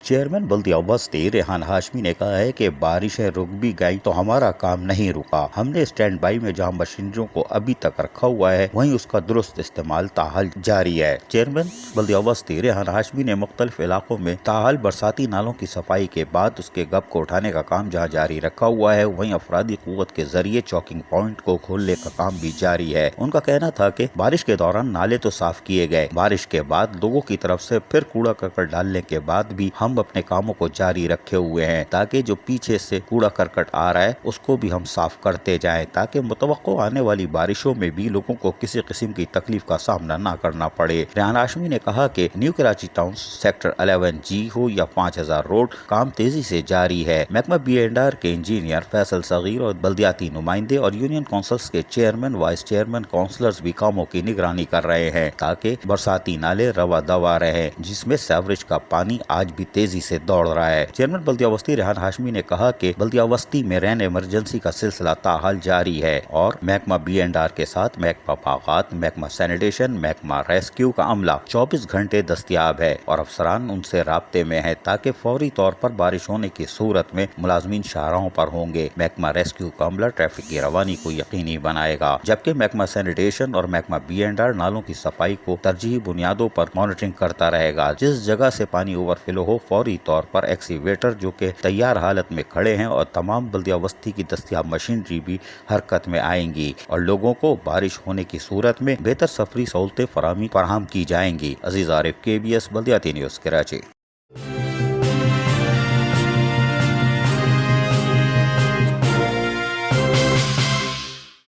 Chairman بلدیہ وسطی ریحان ہاشمی نے کہا ہے کہ بارشیں رک بھی گئیں تو ہمارا کام نہیں رکا۔ ہم نے اسٹینڈ بائی میں جہاں مشینریوں کو ابھی تک رکھا ہوا ہے وہیں اس کا درست استعمال تاحال جاری ہے۔ چیئرمین بلدیہ وسطی ریحان ہاشمی نے مختلف علاقوں میں تاحال برساتی نالوں کی صفائی کے بعد اس کے گب کو اٹھانے کا کام جہاں جاری رکھا ہوا ہے وہیں افرادی قوت کے ذریعے چوکنگ پوائنٹ کو کھولنے کا کام بھی جاری ہے۔ ان کا کہنا تھا کہ بارش کے دوران نالے تو صاف کیے گئے، بارش کے بعد لوگوں کی طرف سے پھر کوڑا کرکٹ ڈالنے کے بعد بھی ہم اپنے کاموں کو جاری رکھے ہوئے ہیں تاکہ جو پیچھے سے کوڑا کرکٹ آ رہا ہے اس کو بھی ہم صاف کرتے جائیں تاکہ متوقع آنے والی بارشوں میں بھی لوگوں کو کسی قسم کی تکلیف کا سامنا نہ کرنا پڑے۔ ریحان ہاشمی نے کہا کہ new Karachi town sector 11G ہو یا 5000 روڈ، کام تیزی سے جاری ہے۔ محکمہ B&R کے انجینئر فیصل صغیر اور بلدیاتی نمائندے اور یونین کونسلز کے چیئرمین، وائس چیئرمین، کونسلرز بھی کاموں کی نگرانی کر رہے ہیں تاکہ برساتی نالے رواں دوا رہے جس میں سیوریج کا پانی آج بھی تیزی سے دوڑ رہا ہے۔ چیئرمین بلدیہ وسطی ریحان ہاشمی نے کہا کہ بلدیہ وسطی میں رین ایمرجنسی کا سلسلہ تاحال جاری ہے اور محکمہ B&R کے ساتھ محکمہ باغات، محکمہ سینیٹیشن، محکمہ ریسکیو کا عملہ 24 گھنٹے دستیاب ہے اور افسران ان سے رابطے میں ہیں تاکہ فوری طور پر بارش ہونے کی صورت میں ملازمین شاہراہوں پر ہوں گے۔ محکمہ ریسکیو کا عملہ ٹریفک کی روانی کو یقینی بنائے گا جبکہ محکمہ سینیٹیشن اور محکمہ B&R نالوں کی صفائی کو ترجیحی بنیادوں پر مانیٹرنگ کرتا رہے گا۔ جس جگہ سے پانی اوور فلو ہو فوری طور پر ایکسیویٹر جو کہ تیار حالت میں کھڑے ہیں اور تمام بلدیہ وسطی کی دستیاب مشینری بھی حرکت میں آئیں گی اور لوگوں کو بارش ہونے کی صورت میں بہتر سفری سہولتیں فراہم کی جائیں گی۔ عزیز عارف، KBS بلدیاتی نیوز، کراچی۔